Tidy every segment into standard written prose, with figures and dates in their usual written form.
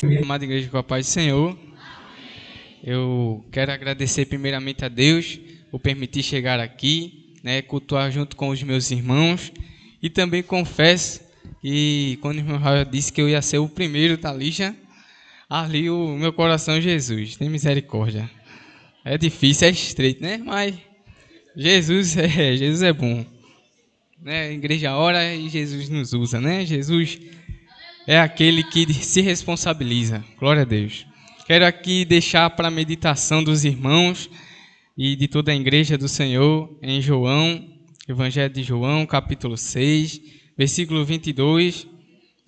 Amada igreja, com a paz do Senhor, eu quero agradecer primeiramente a Deus por permitir chegar aqui, cultuar junto com os meus irmãos, e também confesso que quando o irmão Raul disse que eu ia ser o primeiro da lista, ali o meu coração, Jesus, tem misericórdia. É difícil, é estreito, mas Jesus é bom. A igreja ora e Jesus nos usa, Jesus é aquele que se responsabiliza. Glória a Deus. Quero aqui deixar para a meditação dos irmãos e de toda a igreja do Senhor em João, Evangelho de João, capítulo 6, versículo 22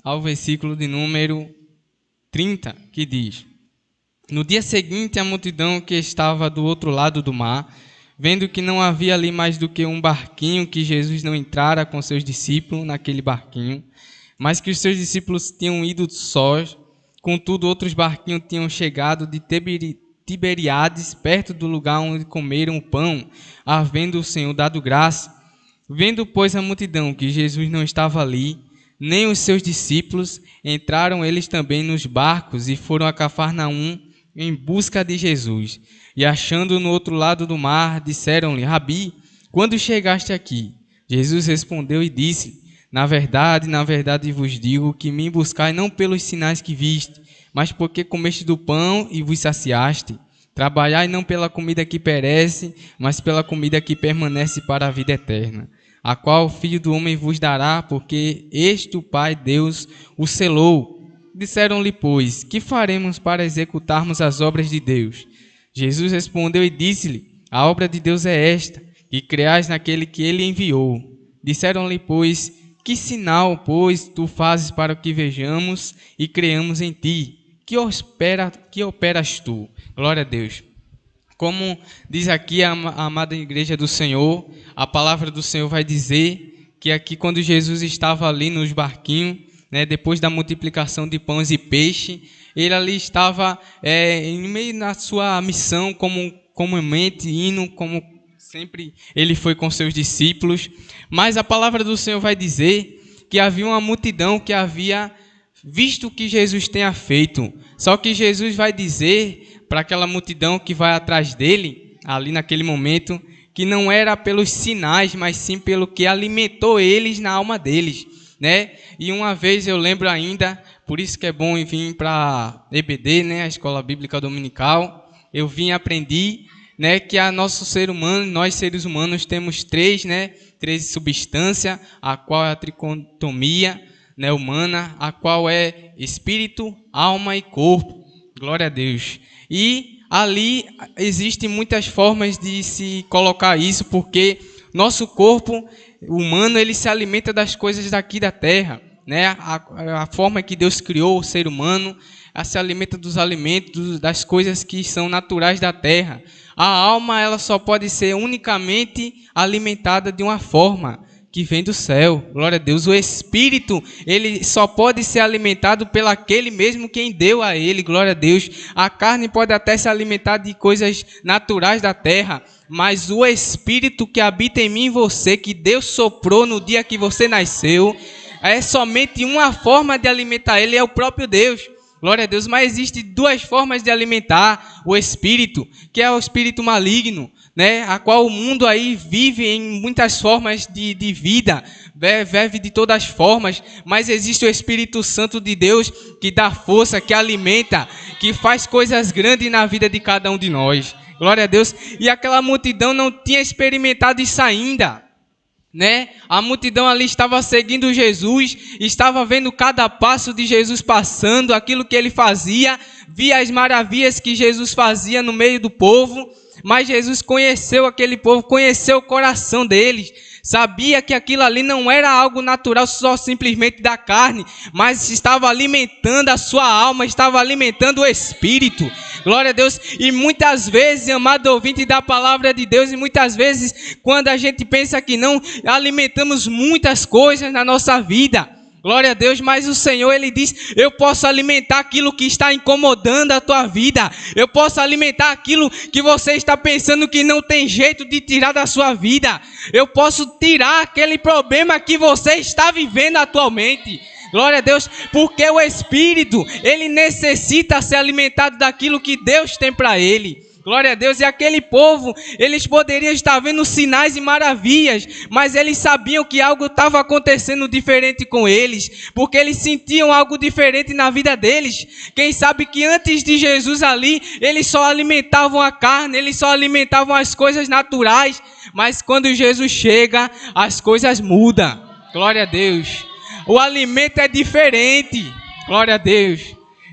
ao versículo de número 30, que diz: No dia seguinte, a multidão que estava do outro lado do mar, vendo que não havia ali mais do que um barquinho, que Jesus não entrara com seus discípulos naquele barquinho, mas que os seus discípulos tinham ido sós, contudo outros barquinhos tinham chegado de Tiberíades, perto do lugar onde comeram o pão, havendo o Senhor dado graça. Vendo, pois, a multidão que Jesus não estava ali, nem os seus discípulos, entraram eles também nos barcos e foram a Cafarnaum em busca de Jesus. E achando no outro lado do mar, disseram-lhe: Rabi, quando chegaste aqui? Jesus respondeu e disse: na verdade vos digo que me buscais não pelos sinais que viste, mas porque comeste do pão e vos saciaste. Trabalhai não pela comida que perece, mas pela comida que permanece para a vida eterna, a qual o Filho do Homem vos dará, porque este o Pai Deus o selou. Disseram-lhe, pois, que faremos para executarmos as obras de Deus? Jesus respondeu e disse-lhe: a obra de Deus é esta, que creais naquele que ele enviou. Disseram-lhe, pois, que sinal, pois, tu fazes para que vejamos e creamos em ti? Que operas tu? Glória a Deus. Como diz aqui a amada igreja do Senhor, a palavra do Senhor vai dizer que aqui quando Jesus estava ali nos barquinhos, depois da multiplicação de pães e peixe, ele ali estava em meio na sua missão, comumente indo, como sempre ele foi com seus discípulos. Mas a palavra do Senhor vai dizer que havia uma multidão que havia visto o que Jesus tinha feito. Só que Jesus vai dizer para aquela multidão que vai atrás dele, ali naquele momento, que não era pelos sinais, mas sim pelo que alimentou eles na alma deles. E uma vez eu lembro ainda, por isso que é bom vir para EBD, a Escola Bíblica Dominical, eu vim e aprendi, que nosso ser humano, nós seres humanos temos três substâncias, a qual é a tricotomia humana, a qual é espírito, alma e corpo. Glória a Deus. E ali existem muitas formas de se colocar isso, porque nosso corpo humano, ele se alimenta das coisas daqui da terra, a forma que Deus criou o ser humano, se alimenta dos alimentos, das coisas que são naturais da terra. A alma, ela só pode ser unicamente alimentada de uma forma que vem do céu. Glória a Deus. O espírito, ele só pode ser alimentado pelo aquele mesmo quem deu a ele. Glória a Deus. A carne pode até se alimentar de coisas naturais da terra, mas o espírito que habita em mim e você, que Deus soprou no dia que você nasceu, é somente uma forma de alimentar ele, é o próprio Deus. Glória a Deus. Mas existem duas formas de alimentar o espírito, que é o espírito maligno, a qual o mundo aí vive em muitas formas de vida, vive de todas as formas, mas existe o Espírito Santo de Deus que dá força, que alimenta, que faz coisas grandes na vida de cada um de nós. Glória a Deus. E aquela multidão não tinha experimentado isso ainda. A multidão ali estava seguindo Jesus, estava vendo cada passo de Jesus passando, aquilo que ele fazia, via as maravilhas que Jesus fazia no meio do povo, mas Jesus conheceu aquele povo, conheceu o coração deles, sabia que aquilo ali não era algo natural só simplesmente da carne, mas estava alimentando a sua alma, estava alimentando o espírito. Glória a Deus. E muitas vezes, amado ouvinte da palavra de Deus, e muitas vezes quando a gente pensa que não, alimentamos muitas coisas na nossa vida. Glória a Deus, mas o Senhor, Ele diz, eu posso alimentar aquilo que está incomodando a tua vida. Eu posso alimentar aquilo que você está pensando que não tem jeito de tirar da sua vida. Eu posso tirar aquele problema que você está vivendo atualmente. Glória a Deus, porque o Espírito, ele necessita ser alimentado daquilo que Deus tem para ele. Glória a Deus, e aquele povo, eles poderiam estar vendo sinais e maravilhas, mas eles sabiam que algo estava acontecendo diferente com eles, porque eles sentiam algo diferente na vida deles. Quem sabe que antes de Jesus ali, eles só alimentavam a carne, eles só alimentavam as coisas naturais, mas quando Jesus chega, as coisas mudam. Glória a Deus, o alimento é diferente. Glória a Deus.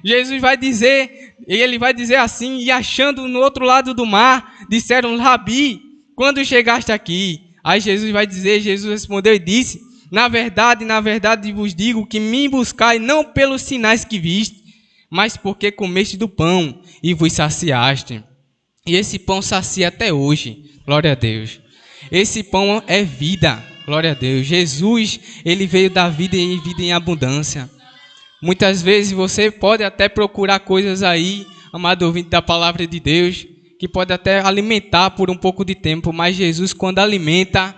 Jesus vai dizer... E ele vai dizer assim, e achando no outro lado do mar, disseram, Rabi, quando chegaste aqui? Aí Jesus respondeu e disse, na verdade vos digo que me buscai não pelos sinais que viste, mas porque comeste do pão e vos saciaste. E esse pão sacia até hoje, glória a Deus. Esse pão é vida, glória a Deus. Jesus, ele veio dar vida e vida em abundância. Muitas vezes você pode até procurar coisas aí, amado ouvinte da palavra de Deus, que pode até alimentar por um pouco de tempo, mas Jesus, quando alimenta,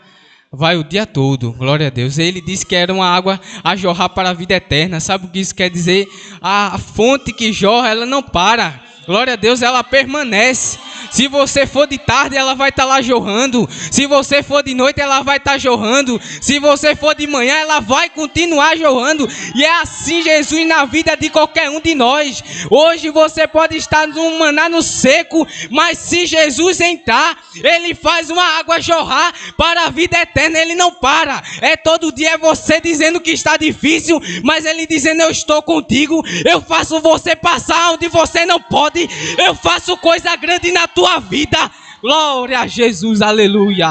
vai o dia todo, glória a Deus. Ele disse que era uma água a jorrar para a vida eterna. Sabe o que isso quer dizer? A fonte que jorra, ela não para. Glória a Deus, ela permanece. Se você for de tarde, ela vai estar lá jorrando. Se você for de noite, ela vai estar jorrando. Se você for de manhã, ela vai continuar jorrando. E é assim Jesus na vida de qualquer um de nós. Hoje você pode estar num maná no seco, mas se Jesus entrar, ele faz uma água jorrar para a vida eterna. Ele não para. É todo dia é você dizendo que está difícil, mas ele dizendo, eu estou contigo. Eu faço você passar onde você não pode. Eu faço coisa grande na tua vida. Glória a Jesus, aleluia.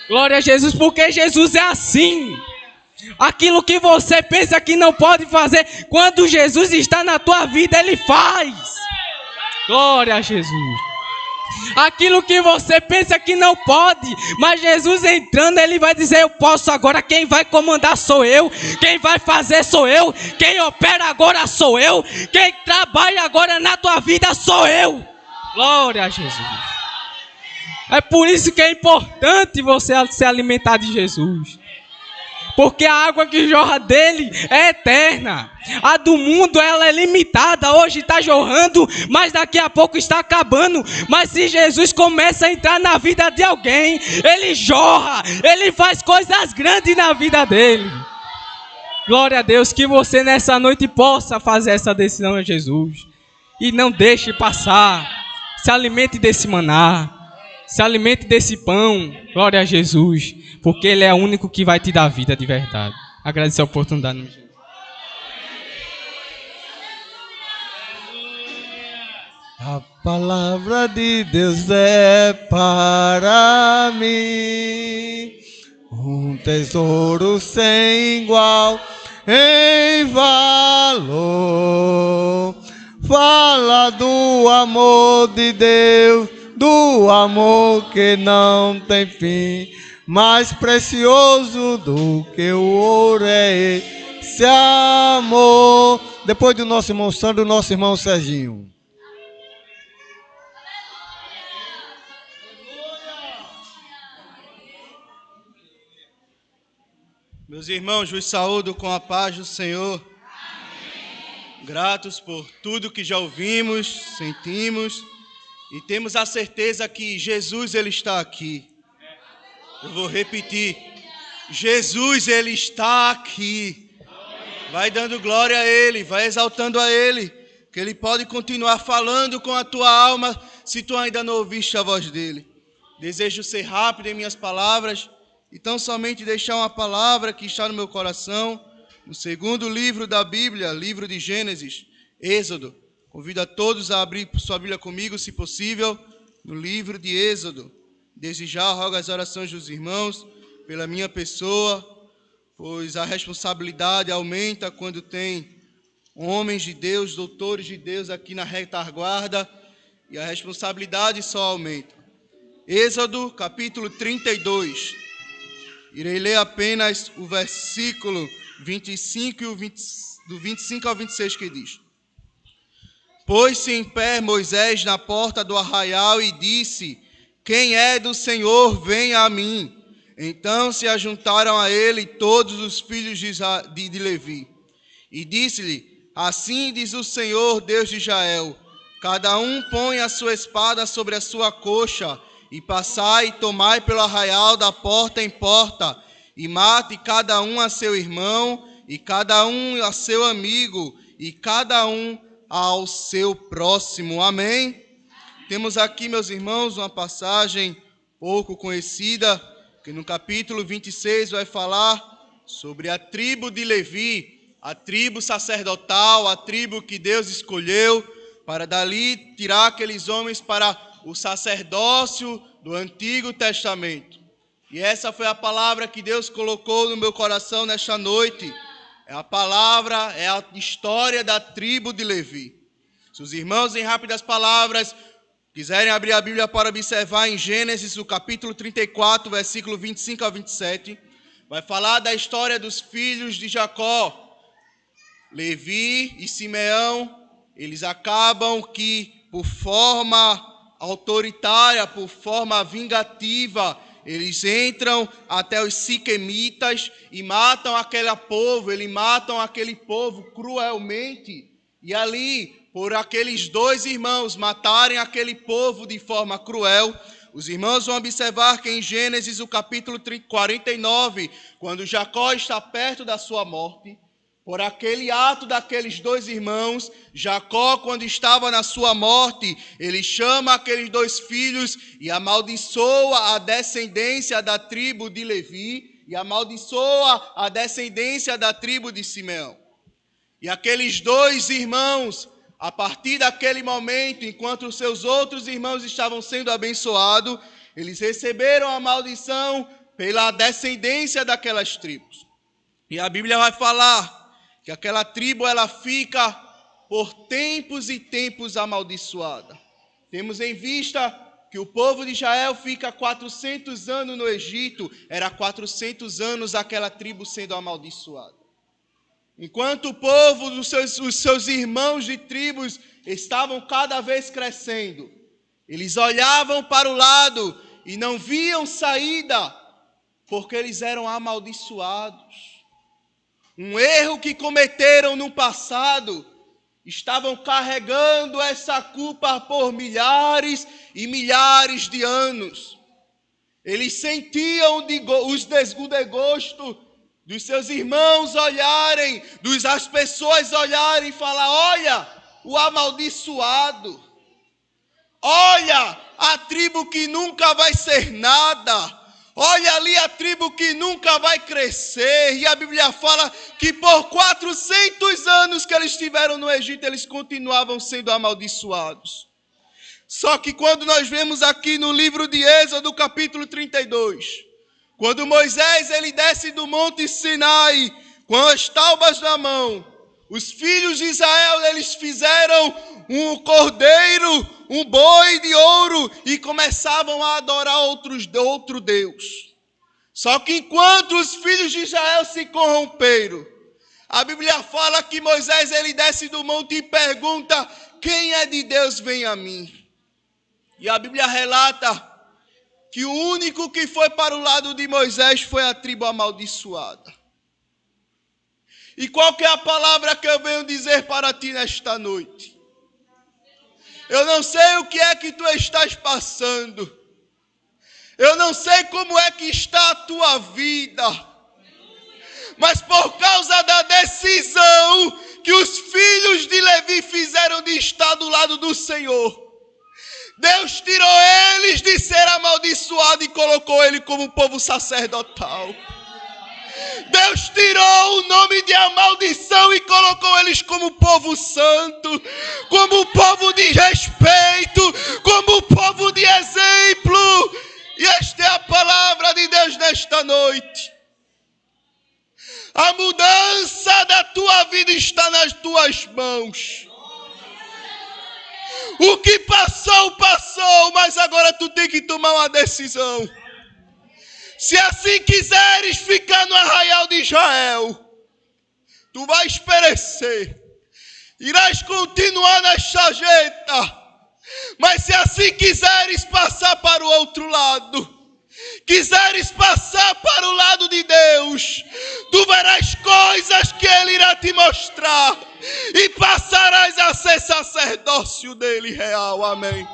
Glória a Jesus, porque Jesus é assim. Aquilo que você pensa que não pode fazer, quando Jesus está na tua vida, ele faz. Glória a Jesus. Aquilo que você pensa que não pode, mas Jesus entrando, ele vai dizer, eu posso agora. Quem vai comandar sou eu. Quem vai fazer sou eu. Quem opera agora sou eu. Quem trabalha agora na tua vida sou eu. Glória a Jesus. É por isso que é importante você se alimentar de Jesus. Porque a água que jorra dele é eterna. A do mundo, ela é limitada. Hoje está jorrando, mas daqui a pouco está acabando. Mas se Jesus começa a entrar na vida de alguém, ele jorra. Ele faz coisas grandes na vida dele. Glória a Deus, que você nessa noite possa fazer essa decisão a Jesus. E não deixe passar. Se alimente desse maná. Se alimente desse pão, glória a Jesus, porque Ele é o único que vai te dar vida de verdade. Agradecer a oportunidade. A palavra de Deus é para mim um tesouro sem igual em valor. Fala do amor de Deus, do amor que não tem fim, mais precioso do que o ouro é esse amor. Depois do nosso irmão Sandro, o nosso irmão Serginho. Meus irmãos, vos saúdo com a paz do Senhor. Amém. Gratos por tudo que já ouvimos, sentimos. E temos a certeza que Jesus, Ele está aqui. Eu vou repetir. Jesus, Ele está aqui. Vai dando glória a Ele, vai exaltando a Ele. Que Ele pode continuar falando com a tua alma, se tu ainda não ouviste a voz dEle. Desejo ser rápido em minhas palavras. E tão somente deixar uma palavra que está no meu coração. No segundo livro da Bíblia, livro de Gênesis, Êxodo. Convido a todos a abrir sua Bíblia comigo, se possível, no livro de Êxodo. Desde já rogo as orações dos irmãos pela minha pessoa, pois a responsabilidade aumenta quando tem homens de Deus, doutores de Deus aqui na retaguarda, e a responsabilidade só aumenta. Êxodo, capítulo 32. Irei ler apenas o versículo 25 e do 25 ao 26 que diz: Pôs-se em pé Moisés na porta do arraial e disse: Quem é do Senhor, venha a mim. Então se ajuntaram a ele todos os filhos de Levi. E disse-lhe: assim diz o Senhor, Deus de Israel: cada um põe a sua espada sobre a sua coxa, e passai e tomai pelo arraial da porta em porta, e mate cada um a seu irmão, e cada um a seu amigo, e cada um ao seu próximo. Amém? Temos aqui, meus irmãos, uma passagem pouco conhecida, que no capítulo 26 vai falar sobre a tribo de Levi, a tribo sacerdotal, a tribo que Deus escolheu para dali tirar aqueles homens para o sacerdócio do Antigo Testamento. E essa foi a palavra que Deus colocou no meu coração nesta noite. É a palavra, é a história da tribo de Levi. Se os irmãos, em rápidas palavras, quiserem abrir a Bíblia para observar em Gênesis, o capítulo 34, versículo 25 a 27, vai falar da história dos filhos de Jacó. Levi e Simeão, eles acabam que, por forma autoritária, por forma vingativa, eles entram até os siquemitas e matam aquele povo cruelmente. E ali, por aqueles dois irmãos matarem aquele povo de forma cruel, os irmãos vão observar que em Gênesis, o capítulo 49, quando Jacó está perto da sua morte, por aquele ato daqueles dois irmãos, Jacó, quando estava na sua morte, ele chama aqueles dois filhos e amaldiçoa a descendência da tribo de Levi e amaldiçoa a descendência da tribo de Simeão. E aqueles dois irmãos, a partir daquele momento, enquanto os seus outros irmãos estavam sendo abençoados, eles receberam a maldição pela descendência daquelas tribos. E a Bíblia vai falar que aquela tribo ela fica por tempos e tempos amaldiçoada. Temos em vista que o povo de Israel fica 400 anos no Egito, era 400 anos aquela tribo sendo amaldiçoada. Enquanto o povo, os seus irmãos de tribos estavam cada vez crescendo, eles olhavam para o lado e não viam saída, porque eles eram amaldiçoados. Um erro que cometeram no passado, estavam carregando essa culpa por milhares e milhares de anos. Eles sentiam o desgosto dos seus irmãos olharem, das pessoas olharem e falar: olha, o amaldiçoado, olha a tribo que nunca vai ser nada. Olha ali a tribo que nunca vai crescer. E a Bíblia fala que por 400 anos que eles estiveram no Egito, eles continuavam sendo amaldiçoados. Só que quando nós vemos aqui no livro de Êxodo, capítulo 32, quando Moisés ele desce do monte Sinai com as tábuas na mão, os filhos de Israel eles fizeram um cordeiro, um boi de ouro e começavam a adorar outro Deus. Só que enquanto os filhos de Israel se corromperam, a Bíblia fala que Moisés ele desce do monte e pergunta: quem é de Deus, vem a mim. E a Bíblia relata que o único que foi para o lado de Moisés foi a tribo amaldiçoada. E qual que é a palavra que eu venho dizer para ti nesta noite? Eu não sei o que é que tu estás passando. Eu não sei como é que está a tua vida. Mas por causa da decisão que os filhos de Levi fizeram de estar do lado do Senhor, Deus tirou eles de ser amaldiçoado e colocou ele como povo sacerdotal. Deus tirou o nome de maldição e colocou eles como povo santo, como povo de respeito, como povo de exemplo. E esta é a palavra de Deus nesta noite. A mudança da tua vida está nas tuas mãos. O que passou, passou, mas agora tu tem que tomar uma decisão. Se assim quiseres ficar no arraial de Israel, tu vais perecer, irás continuar na sarjeta. Mas se assim quiseres passar para o outro lado, quiseres passar para o lado de Deus, tu verás coisas que Ele irá te mostrar e passarás a ser sacerdócio dele real. Amém.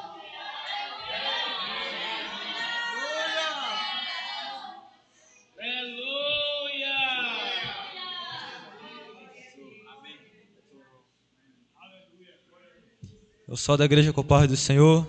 Eu sou da Igreja com a Paz do Senhor.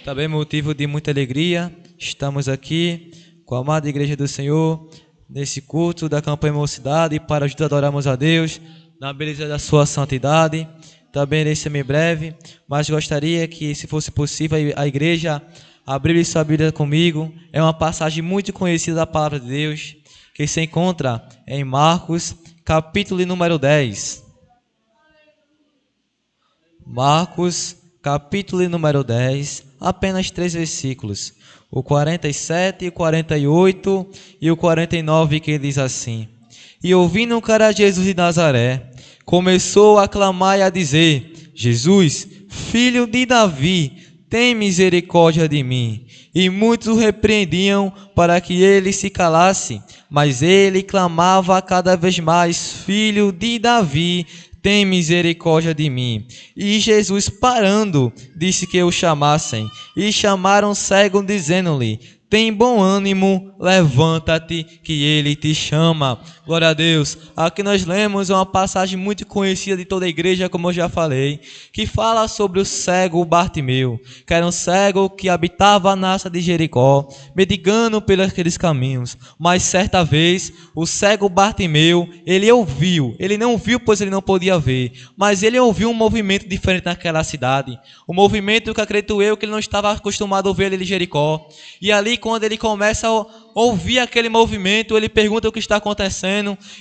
Também motivo de muita alegria. Estamos aqui com a amada Igreja do Senhor, nesse culto da campanha Mocidade, para ajudar a adorarmos a Deus, na beleza da sua santidade. Também irei ser meio breve, mas gostaria que, se fosse possível, a igreja abrisse sua Bíblia comigo. É uma passagem muito conhecida da Palavra de Deus, que se encontra em Marcos, capítulo número 10. Marcos, capítulo número 10, apenas 3 versículos, o 47, o 48 e o 49, que diz assim: E ouvindo que era Jesus de Nazaré, começou a clamar e a dizer: Jesus, filho de Davi, tem misericórdia de mim. E muitos o repreendiam para que ele se calasse, mas ele clamava cada vez mais: Filho de Davi, tem misericórdia de mim. E Jesus, parando, disse que o chamassem. E chamaram o cego, dizendo-lhe: Tem bom ânimo, levanta-te, que ele te chama. Glória a Deus. Aqui nós lemos uma passagem muito conhecida de toda a igreja, como eu já falei, que fala sobre o cego Bartimeu, que era um cego que habitava a nação de Jericó, mendigando pelos aqueles caminhos. Mas certa vez, o cego Bartimeu, ele ouviu, ele não viu, pois ele não podia ver, mas ele ouviu um movimento diferente naquela cidade, um movimento que acredito eu que ele não estava acostumado a ouvir ali em Jericó. E ali, quando ele começa a ouvir aquele movimento, ele pergunta o que está acontecendo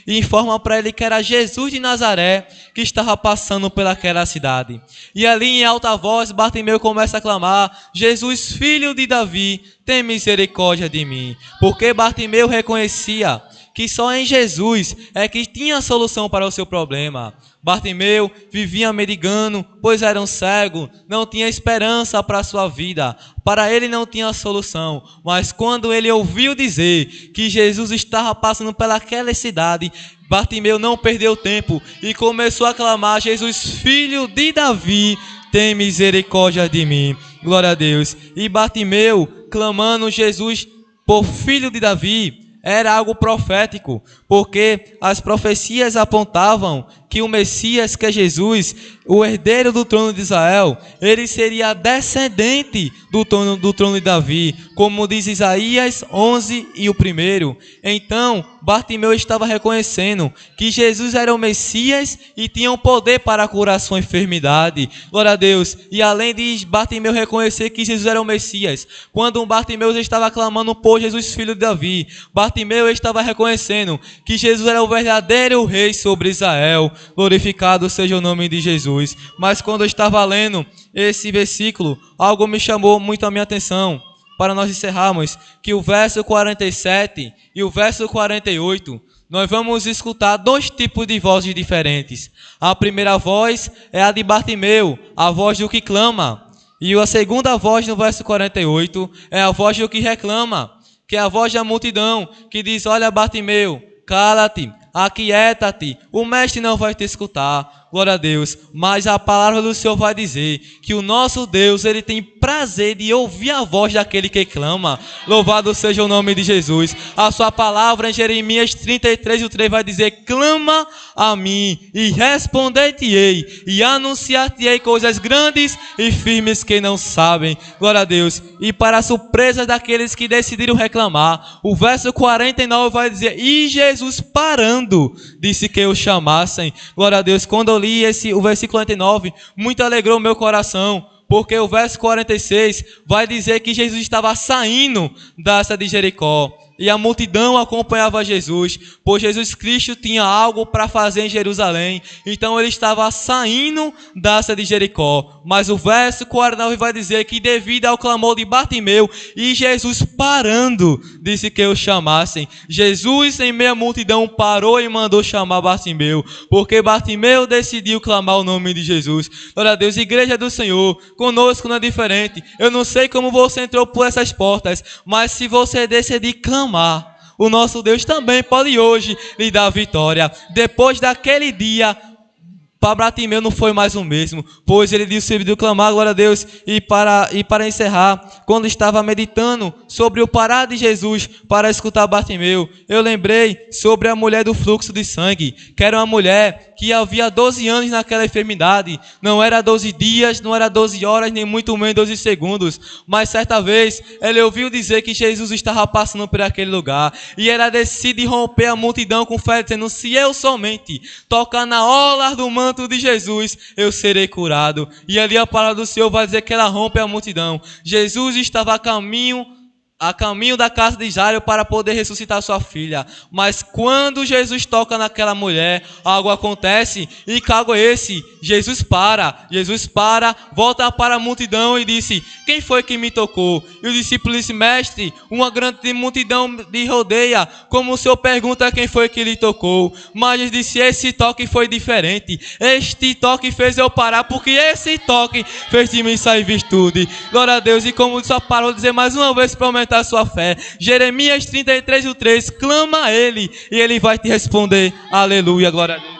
e informa para ele que era Jesus de Nazaré que estava passando pelaquela cidade. E ali, em alta voz, Bartimeu começa a clamar: Jesus, filho de Davi, tem misericórdia de mim. Porque Bartimeu reconhecia que só em Jesus é que tinha solução para o seu problema. Bartimeu vivia mendigando, pois era um cego, não tinha esperança para a sua vida, para ele não tinha solução. Mas quando ele ouviu dizer que Jesus estava passando pelaquela cidade, Bartimeu não perdeu tempo e começou a clamar: Jesus, filho de Davi, tem misericórdia de mim. Glória a Deus. E Bartimeu, clamando Jesus por filho de Davi, era algo profético, porque as profecias apontavam que o Messias, que é Jesus, o herdeiro do trono de Israel, ele seria descendente do trono de Davi, como diz Isaías 11 e o 1. Então, Bartimeu estava reconhecendo que Jesus era o Messias e tinha o poder para curar sua enfermidade. Glória a Deus. E além de Bartimeu reconhecer que Jesus era o Messias, quando Bartimeu estava clamando por Jesus, filho de Davi, Bartimeu estava reconhecendo que Jesus era o verdadeiro rei sobre Israel. Glorificado seja o nome de Jesus. Mas quando eu estava lendo esse versículo, algo me chamou muito a minha atenção, para nós encerrarmos, que o verso 47 e o verso 48, nós vamos escutar 2 tipos de vozes diferentes. A primeira voz é a de Bartimeu, a voz do que clama. E a segunda voz no verso 48 é a voz do que reclama, que é a voz da multidão, que diz: olha, Bartimeu, cala-te, aquieta-te, o mestre não vai te escutar. Glória a Deus. Mas a palavra do Senhor vai dizer que o nosso Deus, ele tem prazer de ouvir a voz daquele que clama. Louvado seja o nome de Jesus. A sua palavra em Jeremias 33:3 vai dizer: clama a mim e responder-te-ei e anunciar-te-ei coisas grandes e firmes que não sabem. Glória a Deus. E para a surpresa daqueles que decidiram reclamar, o verso 49 vai dizer: e Jesus, parando, disse que o chamassem. Glória a Deus. Quando eu li o versículo 49, muito alegrou o meu coração, porque o verso 46 vai dizer que Jesus estava saindo da cidade de Jericó. e a multidão acompanhava Jesus, pois Jesus Cristo tinha algo para fazer em Jerusalém. Então ele estava saindo da cidade de Jericó. Mas o verso 49 vai dizer que devido ao clamor de Bartimeu e Jesus parando, disse que o chamassem. Jesus em meio à multidão parou e mandou chamar Bartimeu, porque Bartimeu decidiu clamar o nome de Jesus. Glória a Deus, igreja do Senhor, conosco não é diferente. Eu não sei como você entrou por essas portas, mas se você decidir clamar, o nosso Deus também pode hoje lhe dar vitória. Depois daquele dia, para Bartimeu não foi mais o mesmo, pois ele decidiu clamar, glória a Deus. E para encerrar, quando estava meditando sobre o parar de Jesus para escutar Bartimeu, eu lembrei sobre a mulher do fluxo de sangue, que era uma mulher que havia 12 anos naquela enfermidade. Não era 12 dias, não era 12 horas, nem muito menos 12 segundos. Mas certa vez, ela ouviu dizer que Jesus estava passando por aquele lugar. E ela decide romper a multidão com fé, dizendo: se eu somente tocar na orla do manto de Jesus, eu serei curado. E ali a palavra do Senhor vai dizer que ela rompe a multidão. Jesus estava a caminho da casa de Jairo para poder ressuscitar sua filha. Mas quando Jesus toca naquela mulher, algo acontece. E cago esse, Jesus para, volta para a multidão e disse: quem foi que me tocou? E o discípulo disse: mestre, uma grande multidão lhe rodeia, como o Senhor pergunta quem foi que lhe tocou. Mas ele disse: esse toque foi diferente, este toque fez eu parar, porque esse toque fez de mim sair virtude. Glória a Deus. E como só parou dizer mais uma vez para aumentar a sua fé, Jeremias 33:3, clama a ele e ele vai te responder. Aleluia, glória a Deus.